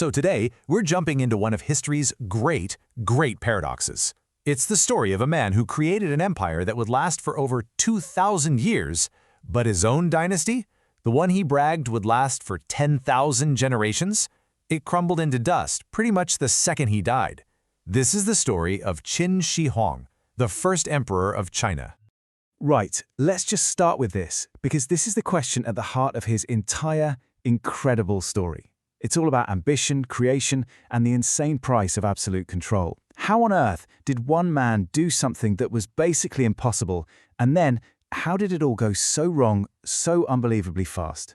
So today, we're jumping into one of history's great paradoxes. It's the story of a man who created an empire that would last for over 2,000 years, but his own dynasty, the one he bragged would last for 10,000 generations, it crumbled into dust pretty much the second he died. This is the story of Qin Shi Huang, the first emperor of China. Right, let's just start with this, because this is the question at the heart of his entire, incredible story. It's all about ambition, creation, and the insane price of absolute control. How on earth did one man do something that was basically impossible, and then how did it all go so wrong, so unbelievably fast?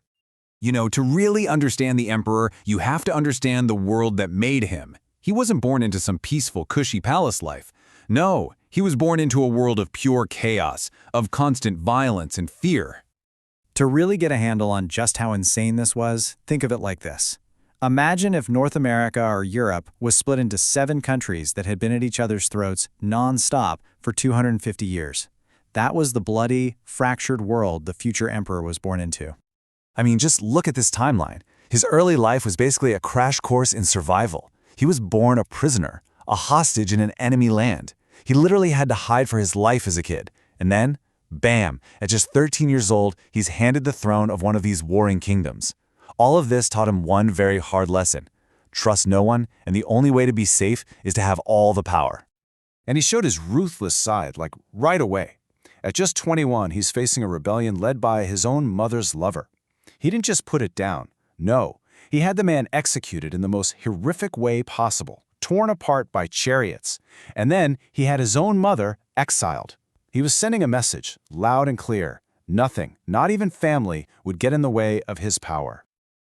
You know, to really understand the emperor, you have to understand the world that made him. He wasn't born into some peaceful, cushy palace life. No, he was born into a world of pure chaos, of constant violence and fear. To really get a handle on just how insane this was, think of it like this. Imagine if North America or Europe was split into 7 countries that had been at each other's throats non-stop for 250 years. That was the bloody, fractured world the future emperor was born into. I mean, just look at this timeline. His early life was basically a crash course in survival. He was born a prisoner, a hostage in an enemy land. He literally had to hide for his life as a kid. And then, bam, at just 13 years old, he's handed the throne of one of these warring kingdoms. All of this taught him one very hard lesson. Trust no one, and the only way to be safe is to have all the power. And he showed his ruthless side, like right away. At just 21, he's facing a rebellion led by his own mother's lover. He didn't just put it down. No, he had the man executed in the most horrific way possible, torn apart by chariots. And then he had his own mother exiled. He was sending a message, loud and clear. Nothing, not even family, would get in the way of his power.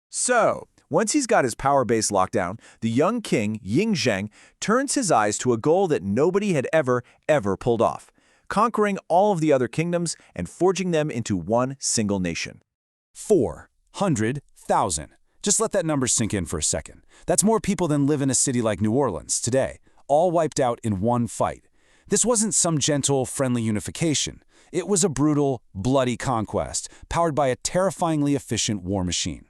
So, once he's got his power base locked down, the young king, Ying Zheng, turns his eyes to a goal that nobody had ever pulled off, conquering all of the other kingdoms and forging them into one single nation. 400,000. Just let that number sink in for a second. That's more people than live in a city like New Orleans today, all wiped out in one fight. This wasn't some gentle, friendly unification. It was a brutal, bloody conquest, powered by a terrifyingly efficient war machine.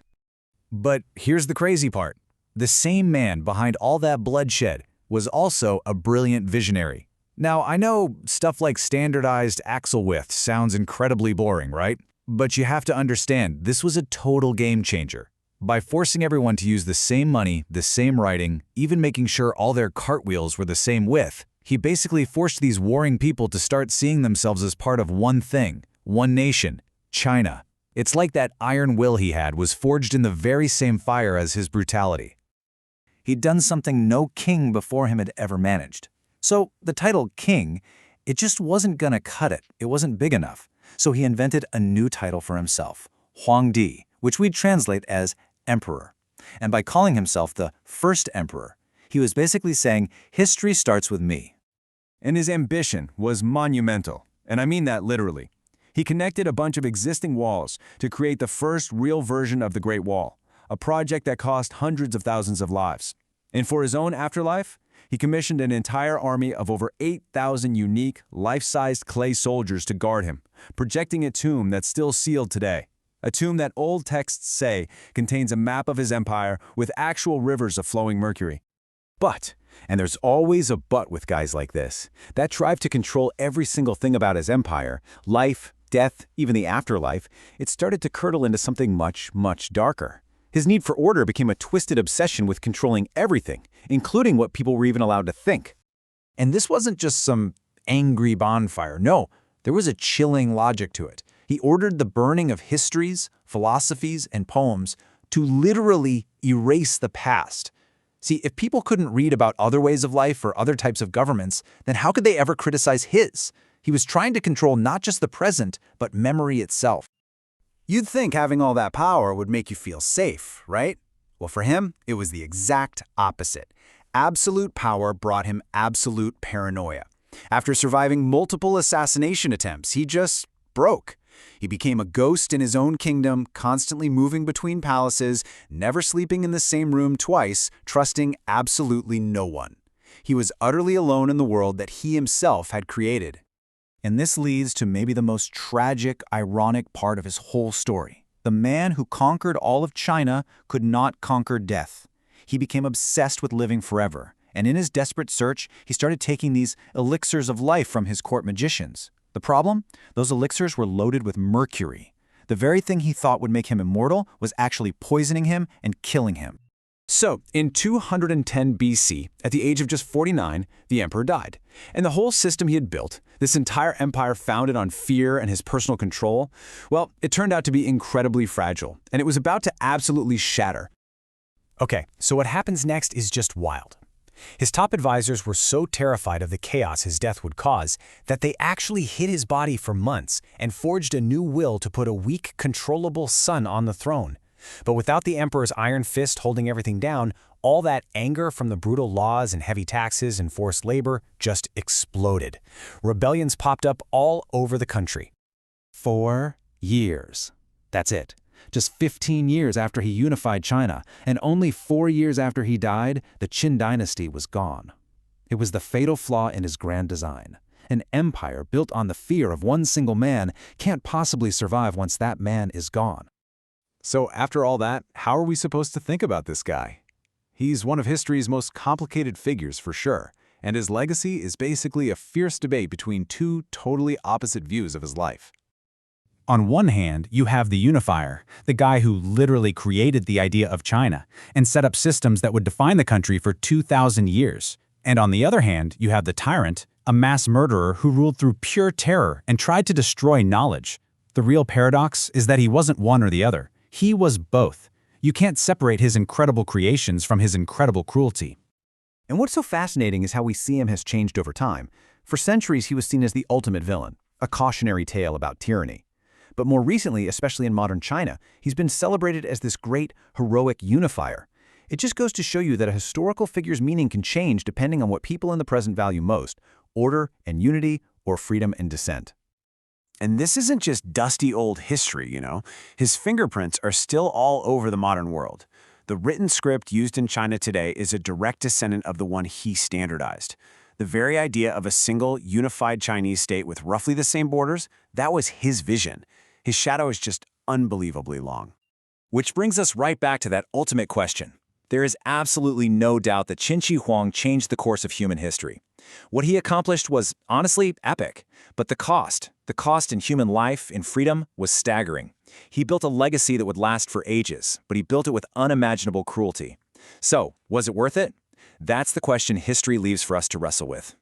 But here's the crazy part. The same man behind all that bloodshed was also a brilliant visionary. Now, I know stuff like standardized axle width sounds incredibly boring, right? But you have to understand, this was a total game changer. By forcing everyone to use the same money, the same writing, even making sure all their cartwheels were the same width, he basically forced these warring people to start seeing themselves as part of one thing, one nation, China. It's like that iron will he had was forged in the very same fire as his brutality. He'd done something no king before him had ever managed. So the title king, it just wasn't gonna cut it. It wasn't big enough. So he invented a new title for himself, Huangdi, which we'd translate as emperor. And by calling himself the first emperor, he was basically saying, history starts with me. And his ambition was monumental, and I mean that literally. He connected a bunch of existing walls to create the first real version of the Great Wall, a project that cost hundreds of thousands of lives. And for his own afterlife, he commissioned an entire army of over 8,000 unique, life-sized clay soldiers to guard him, projecting a tomb that's still sealed today. A tomb that old texts say contains a map of his empire with actual rivers of flowing mercury. But, and there's always a but with guys like this, that drive to control every single thing about his empire, life, death, even the afterlife, it started to curdle into something much, much darker. His need for order became a twisted obsession with controlling everything, including what people were even allowed to think. And this wasn't just some angry bonfire. No, there was a chilling logic to it. He ordered the burning of histories, philosophies, and poems to literally erase the past. See, if people couldn't read about other ways of life or other types of governments, then how could they ever criticize his? He was trying to control not just the present, but memory itself. You'd think having all that power would make you feel safe, right? Well, for him, it was the exact opposite. Absolute power brought him absolute paranoia. After surviving multiple assassination attempts, he just broke. He became a ghost in his own kingdom, constantly moving between palaces, never sleeping in the same room twice, trusting absolutely no one. He was utterly alone in the world that he himself had created. And this leads to maybe the most tragic, ironic part of his whole story. The man who conquered all of China could not conquer death. he became obsessed with living forever. And in his desperate search, he started taking these elixirs of life from his court magicians. The problem? Those elixirs were loaded with mercury. The very thing he thought would make him immortal was actually poisoning him and killing him. So, in 210 BC, at the age of just 49, the emperor died. And the whole system he had built, this entire empire founded on fear and his personal control, well, it turned out to be incredibly fragile, and it was about to absolutely shatter. Okay, so what happens next is just wild. His top advisors were so terrified of the chaos his death would cause that they actually hid his body for months and forged a new will to put a weak, controllable son on the throne. But without the emperor's iron fist holding everything down, all that anger from the brutal laws and heavy taxes and forced labor just exploded. Rebellions popped up all over the country. 4 years. That's it. Just 15 years after he unified China, and only 4 years after he died, the Qin dynasty was gone. It was the fatal flaw in his grand design. An empire built on the fear of one single man can't possibly survive once that man is gone. So after all that, how are we supposed to think about this guy? He's one of history's most complicated figures for sure, and his legacy is basically a fierce debate between two totally opposite views of his life. On one hand, you have the unifier, the guy who literally created the idea of China and set up systems that would define the country for 2,000 years. And on the other hand, you have the tyrant, a mass murderer who ruled through pure terror and tried to destroy knowledge. The real paradox is that he wasn't one or the other. He was both. You can't separate his incredible creations from his incredible cruelty. And what's so fascinating is how we see him has changed over time. For centuries, he was seen as the ultimate villain, a cautionary tale about tyranny. But more recently, especially in modern China, he's been celebrated as this great, heroic unifier. It just goes to show you that a historical figure's meaning can change depending on what people in the present value most: order and unity, or freedom and dissent. And this isn't just dusty old history, you know. His fingerprints are still all over the modern world. The written script used in China today is a direct descendant of the one he standardized. The very idea of a single, unified Chinese state with roughly the same borders, that was his vision. His shadow is just unbelievably long. Which brings us right back to that ultimate question. There is absolutely no doubt that Qin Shi Huang changed the course of human history. What he accomplished was honestly epic, but the cost in human life, in freedom, was staggering. He built a legacy that would last for ages, but he built it with unimaginable cruelty. So, was it worth it? That's the question history leaves for us to wrestle with.